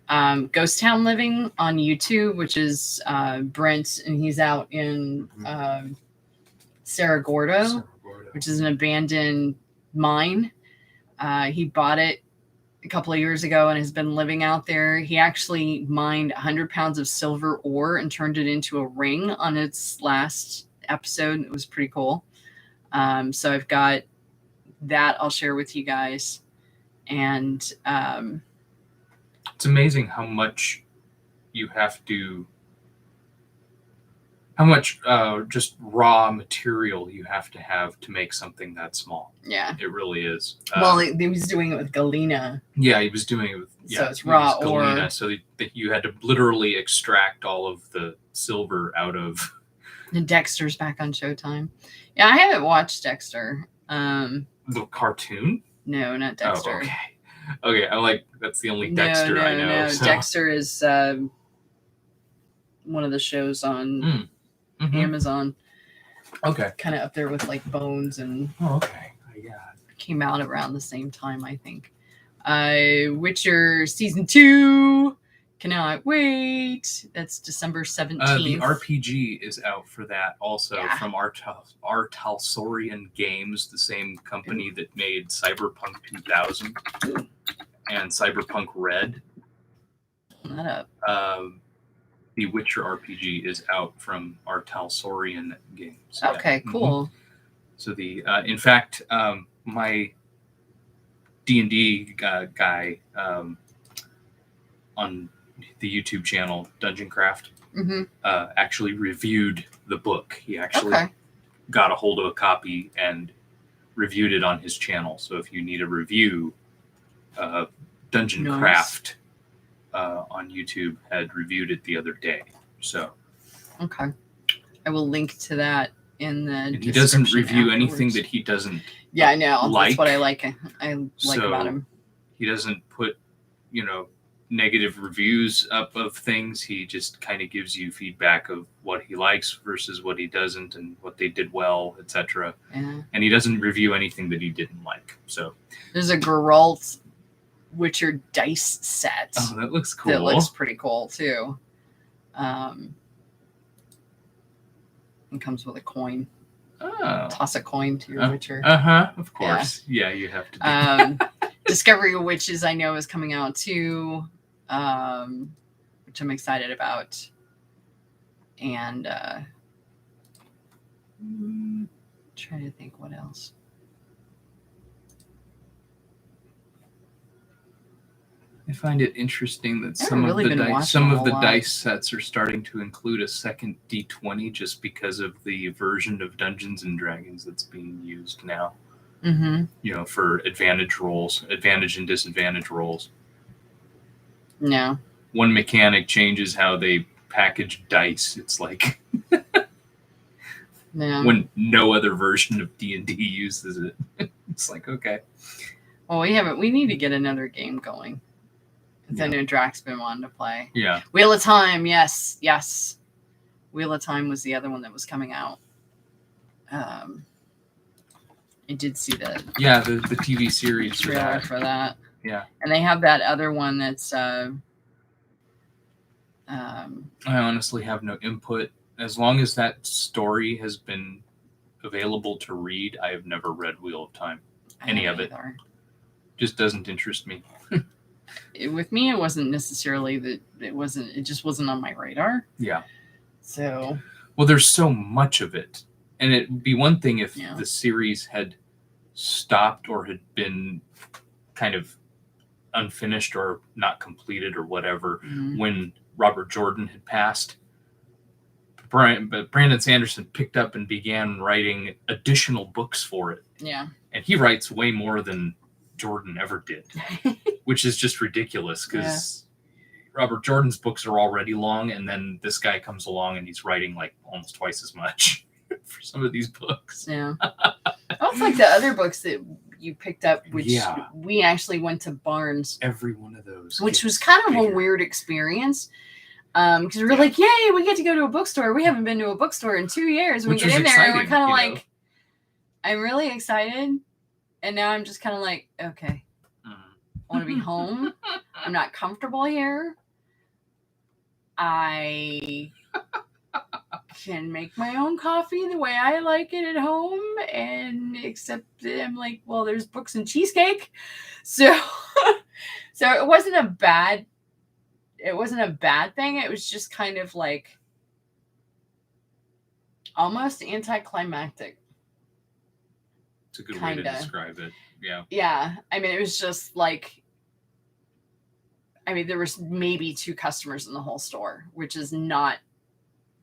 [SPEAKER 1] Ghost Town Living on YouTube, which is Brent, and he's out in Cerro Gordo, which is an abandoned mine. He bought it a couple of years ago and has been living out there. He actually mined 100 pounds of silver ore and turned it into a ring on its last episode. It was pretty cool. So I've got that I'll share with you guys. And
[SPEAKER 2] it's amazing how much you have to, how much just raw material you have to make something that small.
[SPEAKER 1] Yeah.
[SPEAKER 2] It really is.
[SPEAKER 1] Well, he was doing it with galena.
[SPEAKER 2] Yeah, he was doing it with,
[SPEAKER 1] so it's raw
[SPEAKER 2] galena,
[SPEAKER 1] ore.
[SPEAKER 2] so you had to literally extract all of the silver out of.
[SPEAKER 1] And Dexter's back on Showtime. Yeah, I haven't watched Dexter.
[SPEAKER 2] The cartoon?
[SPEAKER 1] No, not Dexter.
[SPEAKER 2] Oh, okay. I'm like, that's the only Dexter I know.
[SPEAKER 1] No.
[SPEAKER 2] So.
[SPEAKER 1] Dexter is one of the shows on Amazon.
[SPEAKER 2] Okay.
[SPEAKER 1] Kind of up there with like Bones and.
[SPEAKER 2] Oh, okay. Yeah.
[SPEAKER 1] Came out around the same time, I think. Witcher Season 2. Cannot wait. That's December 17th.
[SPEAKER 2] The RPG is out for that also from Artalsorian Games, the same company that made Cyberpunk 2000 and Cyberpunk Red.
[SPEAKER 1] That up.
[SPEAKER 2] The Witcher RPG is out from Artalsorian Games.
[SPEAKER 1] Okay, cool.
[SPEAKER 2] So in fact, my D&D guy on the YouTube channel Dungeon Craft actually reviewed the book. He actually got a hold of a copy and reviewed it on his channel. So if you need a review, Dungeon Craft on YouTube had reviewed it the other day. So
[SPEAKER 1] okay, I will link to that in the.
[SPEAKER 2] And he doesn't review anything that he doesn't.
[SPEAKER 1] Yeah, I know. That's what I like. I like about him.
[SPEAKER 2] He doesn't put, negative reviews up of things. He just kind of gives you feedback of what he likes versus what he doesn't and what they did well, etc.
[SPEAKER 1] Yeah.
[SPEAKER 2] And he doesn't review anything that he didn't like. So there's
[SPEAKER 1] a Geralt Witcher dice set.
[SPEAKER 2] Oh, that looks cool.
[SPEAKER 1] That looks pretty cool too. It comes with a coin.
[SPEAKER 2] Oh.
[SPEAKER 1] Toss a coin to your Witcher.
[SPEAKER 2] Of course. Yeah, you have to do that.
[SPEAKER 1] Discovery of Witches I know is coming out too, which I'm excited about. And trying to think what else.
[SPEAKER 2] I find it interesting that some of the dice sets are starting to include a second D20 just because of the version of Dungeons and Dragons that's being used now. For advantage and disadvantage rolls.
[SPEAKER 1] No.
[SPEAKER 2] One mechanic changes how they package dice. It's like when no other version of D&D uses it. It's like, okay.
[SPEAKER 1] Well, we need to get another game going. I know Drax's been wanting to play.
[SPEAKER 2] Yeah.
[SPEAKER 1] Wheel of Time, yes. Wheel of Time was the other one that was coming out. I did see the
[SPEAKER 2] TV series
[SPEAKER 1] trailer for that.
[SPEAKER 2] Yeah.
[SPEAKER 1] And they have that other one that's
[SPEAKER 2] I honestly have no input. As long as that story has been available to read, I have never read Wheel of Time. Any of it. Just doesn't interest me.
[SPEAKER 1] With me, it wasn't necessarily that it just wasn't on my radar.
[SPEAKER 2] Yeah.
[SPEAKER 1] So.
[SPEAKER 2] Well, there's so much of it. And it'd be one thing if the series had stopped or had been kind of unfinished or not completed or whatever when Robert Jordan had passed. But Brandon Sanderson picked up and began writing additional books for it.
[SPEAKER 1] Yeah.
[SPEAKER 2] And he writes way more than Jordan ever did, which is just ridiculous because Robert Jordan's books are already long, and then this guy comes along and he's writing like almost twice as much for some of these books.
[SPEAKER 1] Yeah. It's like the other books that you picked up, which we actually went to Barnes.
[SPEAKER 2] Every one of those.
[SPEAKER 1] Which was kind of a weird experience. Because we were like, yay, we get to go to a bookstore. We haven't been to a bookstore in 2 years. And we get in there and we're kind of like, I'm really excited. And now I'm just kind of like, okay, I want to be home. I'm not comfortable here. I can make my own coffee the way I like it at home. And except I'm like, well, there's books and cheesecake. So it wasn't a bad thing. It was just kind of like almost anticlimactic.
[SPEAKER 2] It's a good way to describe it. Yeah.
[SPEAKER 1] Yeah. I mean, it was just like, there was maybe 2 customers in the whole store, which is not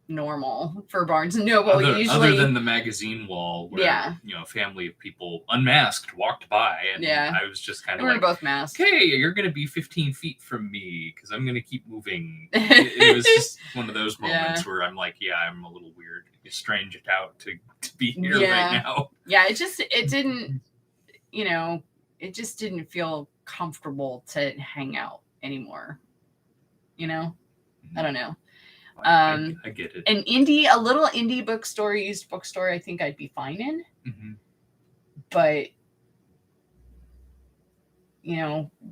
[SPEAKER 1] normal for Barnes & Noble. Usually,
[SPEAKER 2] other than the magazine wall where, a family of people unmasked walked by and I was just kind of
[SPEAKER 1] we were both masked.
[SPEAKER 2] Hey, you're going to be 15 feet from me because I'm going to keep moving. It was just one of those moments where I'm like, I'm a little weird. It's strange out to be here right now.
[SPEAKER 1] Yeah, it just didn't feel comfortable to hang out anymore. I don't know.
[SPEAKER 2] I get it.
[SPEAKER 1] A little indie bookstore, used bookstore, I think I'd be fine in. Mm-hmm. But,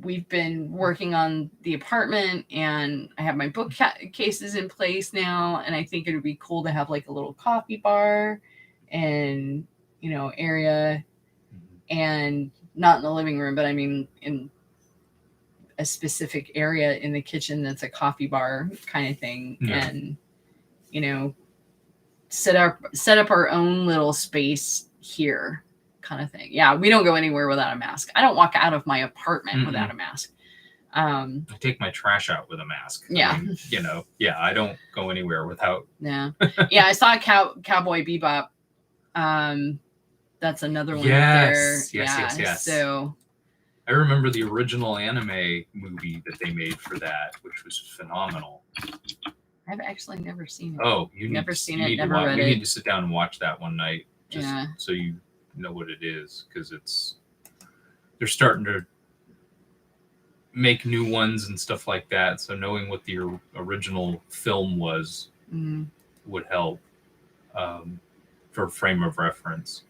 [SPEAKER 1] we've been working on the apartment and I have my bookcases in place now. And I think it would be cool to have like a little coffee bar and, area and not in the living room, but I mean, in a specific area in the kitchen that's a coffee bar kind of thing, and set up our own little space here kind of thing. Yeah, we don't go anywhere without a mask. I don't walk out of my apartment without a mask. I
[SPEAKER 2] take my trash out with a mask.
[SPEAKER 1] Yeah.
[SPEAKER 2] I don't go anywhere without.
[SPEAKER 1] Yeah. Yeah, I saw Cowboy Bebop. That's another one there. Yes. So
[SPEAKER 2] I remember the original anime movie that they made for that, which was phenomenal.
[SPEAKER 1] I've actually never seen it.
[SPEAKER 2] Oh, you
[SPEAKER 1] never seen it, never read it.
[SPEAKER 2] We need to sit down and watch that one night, so you know what it is, because they're starting to make new ones and stuff like that. So knowing what the original film was would help for frame of reference.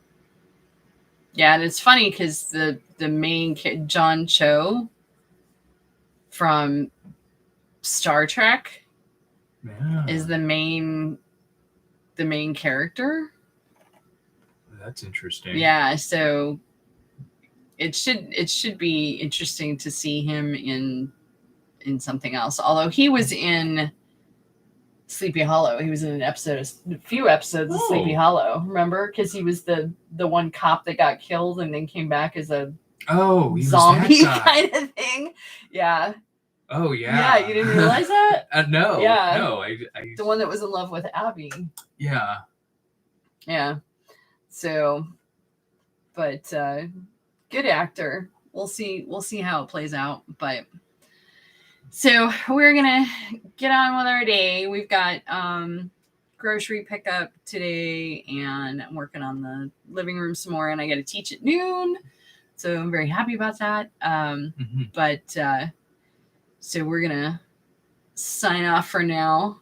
[SPEAKER 1] Yeah, and it's funny because the main John Cho from Star Trek is the main character.
[SPEAKER 2] That's interesting.
[SPEAKER 1] Yeah, so it should be interesting to see him in something else. Although he was in Sleepy Hollow. He was in a few episodes of Sleepy Hollow. Remember? Because he was the one cop that got killed and then came back as a zombie kind of thing. Yeah.
[SPEAKER 2] Oh yeah.
[SPEAKER 1] Yeah, you didn't realize that?
[SPEAKER 2] No.
[SPEAKER 1] Yeah.
[SPEAKER 2] No, I
[SPEAKER 1] the one that was in love with Abby.
[SPEAKER 2] Yeah.
[SPEAKER 1] Yeah. So, but good actor. We'll see how it plays out. But so we're gonna get on with our day. We've got grocery pickup today, and I'm working on the living room some more. And I got to teach at noon, So I'm very happy about that. But so we're going to sign off for now.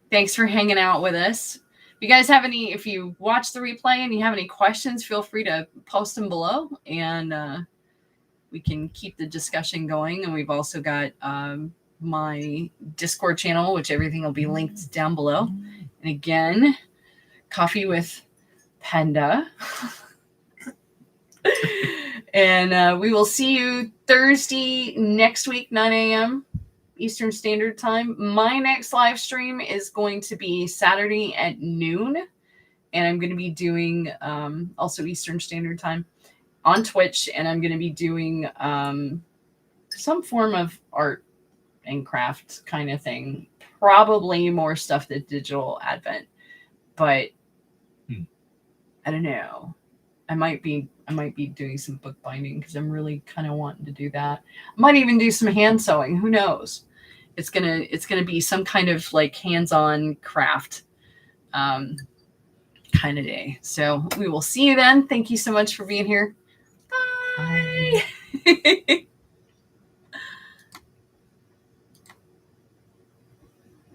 [SPEAKER 1] Thanks for hanging out with us. If you guys have any, if you watch the replay and you have any questions, feel free to post them below and we can keep the discussion going. And we've also got my Discord channel, which everything will be linked down below. And again, Coffee with Panda. And we will see you Thursday next week, 9 a.m. Eastern Standard Time. My next live stream is going to be Saturday at noon. And I'm going to be doing also Eastern Standard Time on Twitch. And I'm going to be doing some form of art and craft kind of thing. Probably more stuff than digital advent. But I don't know. I might be doing some bookbinding because I'm really kind of wanting to do that. I might even do some hand sewing. Who knows? It's gonna be some kind of like hands-on craft kind of day. So we will see you then. Thank you so much for being here. Bye.